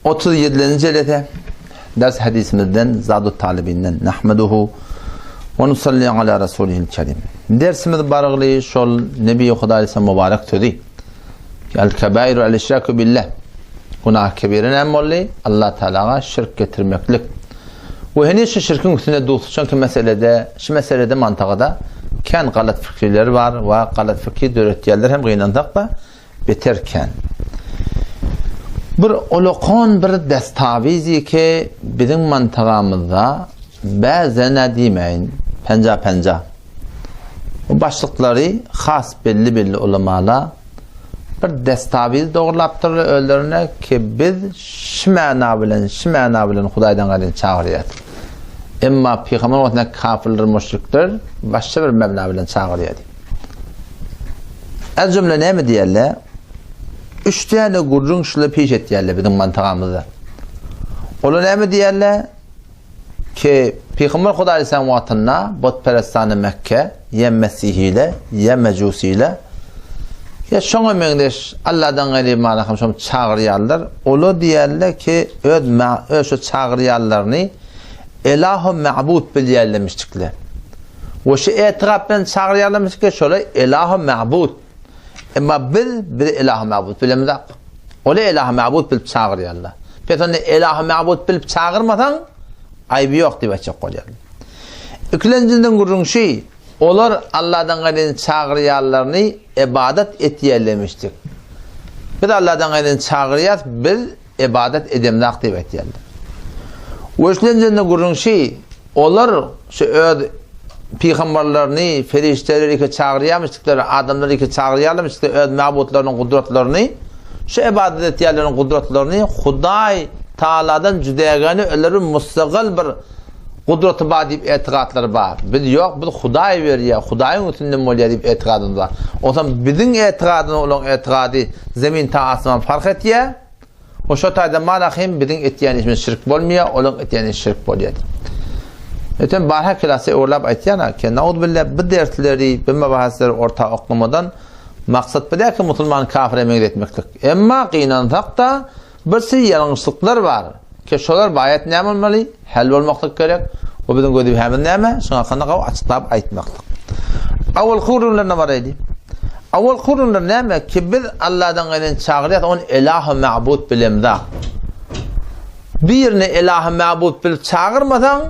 37. jelede ders hadisimizden Zadut Talibinden nahmeduhu ve nusalli ala rasulihil kerim. Dersimiz barıglı şol Nebi Hudaysa mübarek tödi. El kebairu el işraku billah. Günah kebirin emolli Allah Teala'ya şirk getirmeklik. Ve henüz şu şirkin üstüne doğdu. Çünkü şu meselede mantıqada kan galat fikirler var ve galat fikir döretiyerler hem gıynandak da beterken. Bir olokon bir destavizi ki bizim mantığımızda bazı demeyin penca. O başlıkları has belli ulamalar bir destaviz doğrulaptır öldürüne ki biz şimana bilen Hudaydan gayrı çağırıyat. Emma Peygamber otuna kafirler, müşrikler başka bir mebna bilen çağırıyat. Az cümle ne mi diyerler? 3 tane gurrun şöyle peş et diyerler bizim mantığımızda. Onu ne mi diyerler? Ki Peygamber Huda Aleyhisselam vatanına botperestanı Mekke ya Mesihiyle ya Mecusiyle ya şoňa meňdeş Allah'dan gaýry malakam şom çağırýarlar. Olu diýerler ki şu çağırýarlaryny elahu ma'bud bilýärlemişdikler. O şu etirap bilen çağırýarlamışdyk şola elahu ma'bud. Emma bir elahu ma'bud bilemizak. Ola elahu ma'bud bilip çağırýarlar. Petony elahu ma'bud bilip çağırmasan aýby ýok diýip açyk goýarlar. Ikincinden gurrun şey olar Allah'dan gayrı çağırýarlaryny ibadet etýärlemişdik. Bir Allah'dan gayrı çağırýar, bir ibadet edemdak diýip etýärler. Weşlenjende gurrun şey olar şu peygamberlerini, ferişteleri ki çağırýarmışdyklar, adamları ki çağırýarmışdyklar, öz mabutlarynyň gudratlaryny, şu ibadet etýärleriň gudratlaryny Hudaý Taala'dan jüdägäni ölerin mustaqil bir kudreti var deyip etiqatları var. Biz yok, biz Hudaý berýär, Hudaýyň üstünden bolýar deyip etiqadymız var. O zaman bizim etiqadyny olan etiqady zemin ta asman fark etýär. O şu taýda malahim bizim etýän işimiz şirk bolmaýar, olan etýän iş şirk bolýar. Etem barha klasy orlap aýtýana ki, naud billah bu dersleri, bu mebahasları orta oklamadan maksat bilär ki musulman kafir etmeklik. Emma gynansak da birsi ýalňyşlyklar var. Ki şolar bayat näme bolmaly? Hal bolmaklyk gerek. O bizim gödüp hemen näme? Şoňa kanaka açyklap aýtmaklyk. Awal gurunlar var idi. Awal gurunlar näme? Ki biz Allah'dan gaýry çağırýar, on elahu ma'bud bilemda. Birini elahu ma'bud bil çağırmadan,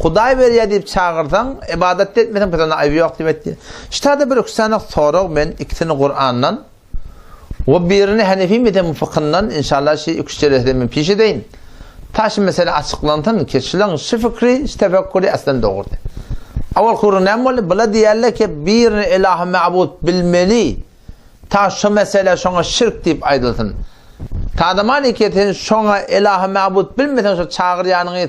Hudaý berýär diýip çağırsan, ibadet etmesen petana aýby ýok diýip etdi. Şeýle bir öksanak sorag men ikisini Kur'andan we birini Hanefi mezhep mufakyndan inşallah şey üççelerde men peş edeýin. Taş mesele açıklantan kişilerin şu fikri, tefekkürü aslen doğru. Awal kurun näme bula diýerler ki bir ilah ma'bud bilmeli. Taş şu mesele şoňa şirk diýip aýdylsyn. Tadaman iketin şoňa ilah ma'bud bilmeden şu çağırýanyny,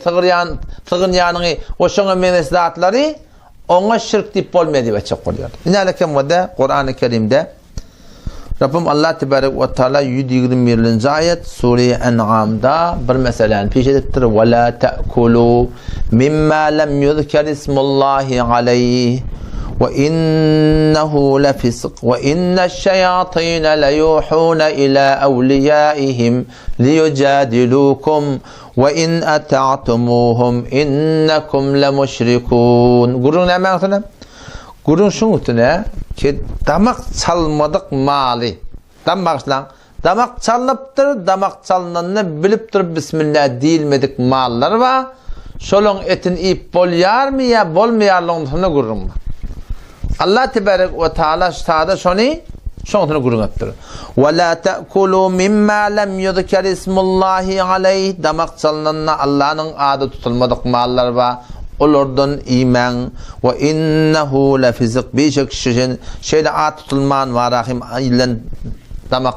tygyrýanyny, o şoňa menesdatlary oňa şirk diýip bolmady diýip açyk bolýar. Inaleke moda Kur'an-ı Kerimde Rabbim Allah Tebarek ve Teala 121. ayet Sure-i En'am'da bir meseleni peş ettir. وَلَا تَأْكُلُوا مِمَّا لَمْ يُذْكَرِ اسْمُ اللّٰهِ عَلَيْهِ وَإِنَّهُ لَفِسْقٌ وَإِنَّ الشَّيَاطِينَ لَيُوحُونَ إِلَى أَوْلِيَائِهِمْ لِيُجَادِلُوكُمْ وَإِنْ أَطَعْتُمُوهُمْ إِنَّكُمْ لَمُشْرِكُونَ Gurun ne mağdına? Gurun şun üstüne ki damak çalmadık mali. Damak çalınıptır, damak çalınanını bilip durup Bismillah deyilmedik mallar var. Şolun etin ip bolyar mı ya bolmayarlığın üstüne gurun var. Allah Tebarek ve Teala ştada şunu üstüne gurun ettir. وَلَا تَأْكُلُوا مِمَّا لَمْ يُذْكَرِ اسْمُ اللّٰهِ عَلَيْهِ Damak çalınanına Allah'ın adı tutulmadık mallar var. Olordan iman ve innehu lefizq beşek şeyde at tutulman var rahim aylan damak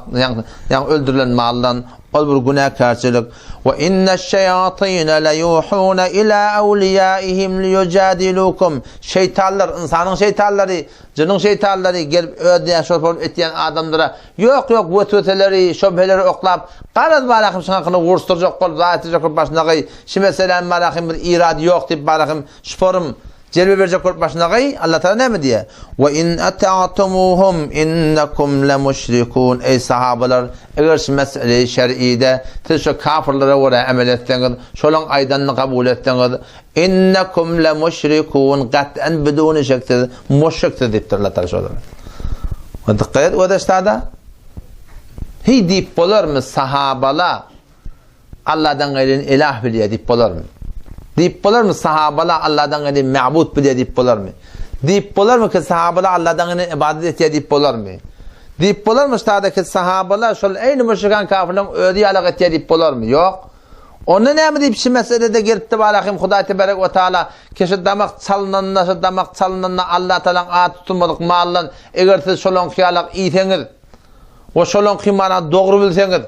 yani öldürülen maldan ol bir günahkarçılık ve inneşşeyatîne leyuhûne ilâ evliyaihim liyujadilukum şeytanlar insanın şeytanları cinin şeytanları gelip ödeyen şoför etyen adamlara yok vetöteleri şöbheleri oklap qaraz barahim şanqını vurusturacak qol zayetecek başına şu meselen barahim bir irad yok dip barahim şoforum Celbe verecek olup başına gay Allah Teala ne mi diye? Ve in ata'tumuhum innakum lemushrikun. Ey sahabalar, eğer şu mesele-i şer'ide siz şu kafirlere göre amel etseniz, şolun aydanını kabul etseniz, innakum lemushrikun, qat'an biduni şektir, müşriktir deyiptir Allah Teala şolar. Ve dikkat o da işte hi deyip bolar mı sahabala Allah'dan gayrin ilah biliyor deyip bolar mı? Deyip bolar mı sahabala Allah'dan gayrin ma'bud biliyor deyip bolar mı? Deyip bolar mı ki sahabala Allah'dan gayrin ibadet ediyor deyip bolar mı? Deyip bolar mı işte ki sahabala şol aynı müşrikan kafirlerin ödüğü alak ediyor deyip bolar mı? Yok. Onu ne mi deyip şu meselede gelip de balakim Huday Tebarek ve Teala kişi damak çalınanla Allah Teala'nın adı tutulmadık mağallan eğer siz şolun kıyalak iyiseniz o şolun kıymadan doğru bilseniz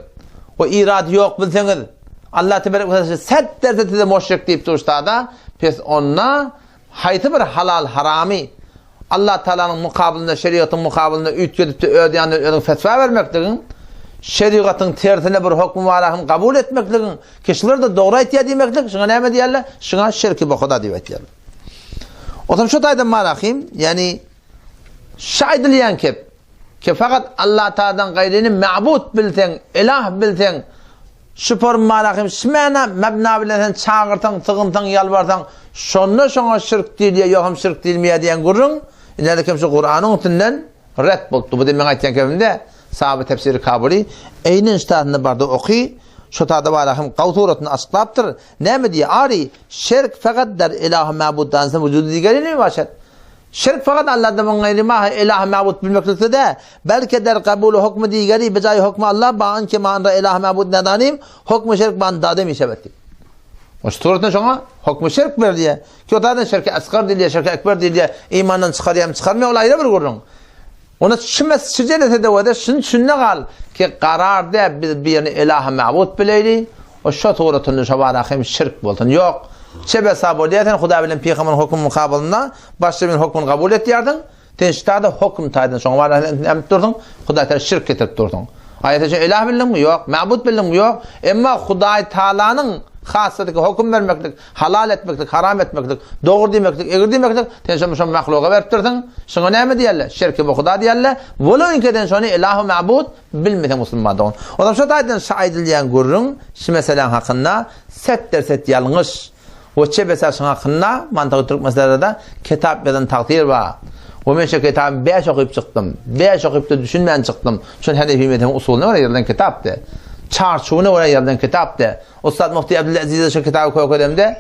o irad yok bilseniz Allah Tebarek ve Teala set derse size müşrik deyip duruşta da pes onunla hayti bir halal harami Allah Teala'nın mukabilinde şeriatın mukabilinde ütgedip de ödeyanın fetva vermektirin şeriatın tersine bir hükmü varahını kabul etmekliğin kişiler de doğru ettiği demeklik şuna ne mi diyorlar? Şuna şirki bokuda diyorlar. O zaman şu taydan marahim yani şaidiliyen ki fakat Allah Teala'dan gayrinin ma'bud bilsen, ilah bilsen şüpher marahim şmana mebna bilsen çağırtan, tığıntan, yalvartan şuna şirk değil ya yok şirk değil mi diyen gurrun ileride kim şu Kur'an'ın üstünden red buldu. Bu demek ayeten kevimde sahabe tefsiri kabuli eynin iştahını barda okuy şu tadı varahım kavturatını asıklaptır ne mi diye ari şirk fakat der ilah-ı ma'buddansın vücudu diğerini mi başlar şirk fakat Allah'dan gayri ma ilah-ı ma'bud bilmeklikte de belki der kabulü hukmu diğeri becai hukmu Allah bağın ki ma'anra ilah-ı ma'bud nedanim hukmu şirk bağın dadım işebetti o suratına şuna hukmu şirk ver diye ki o tadı şirki asgar diye şirki ekber diye imandan çıkarmaya olayla bir gurrun ona şümes şücelete de vada şunne gal ki kararda birini ilah-ı ma'bud bileydi o şu tuğratını şabarahim şirk buldun yok şebe sabodiyeten Huda bilen peygamberin hükmü mukabilinde başka bir hükmünü kabul ettirdin tenştada hüküm taydın sonra var hem durdun Huda Teala şirk getirip durdun ayette ilah bilin mi yok ma'bud bilin mi yok ama Huda Teala'nın hasatı hüküm vermeklik, halal etmeklik, haram etmeklik, doğru demeklik, eğri demeklik, tenşe mahluka verip durdun. Şuna ne mi diyorlar? Şirki bu Huda diyorlar. Volu inkeden sonra ilah-ı ma'bud bilmeden Müslüman doğun. O zaman şu taydan şahidilyen gurrun, şu meselen hakkında set derset yanlış. O çebesasın hakkında, mantığı Türk meselelerde kitap yazan takdir var. O men şu kitabı 5 okuyup çıktım. 5 okuyup da düşünmeyen çıktım. Çünkü hedefi metin usulüne var yazılan kitaptı. Çarçuğuna oraya yazılan kitaptı. Ustad Muhti Abdülaziz'e şu kitabı koydumda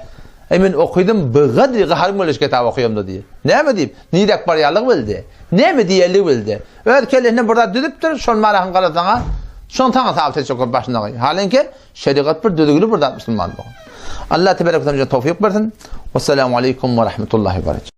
emin okudum bıgadri gaharim öyle kitabı okuyumda diye. Ne mi diyeyim? Nidek bariyarlık bildi. Ne mi diyeli bildi. Öğretkenlerine burada düdüptür. Şun marahın kalatana. Şun tana tavsiye çok başına koy. Halinki şeriat bir düdügülü burada Müslüman doğun. Allah tebarek ve teala tevfik versin. Vesselamu aleyküm ve rahmetullahi ve berekatuhu.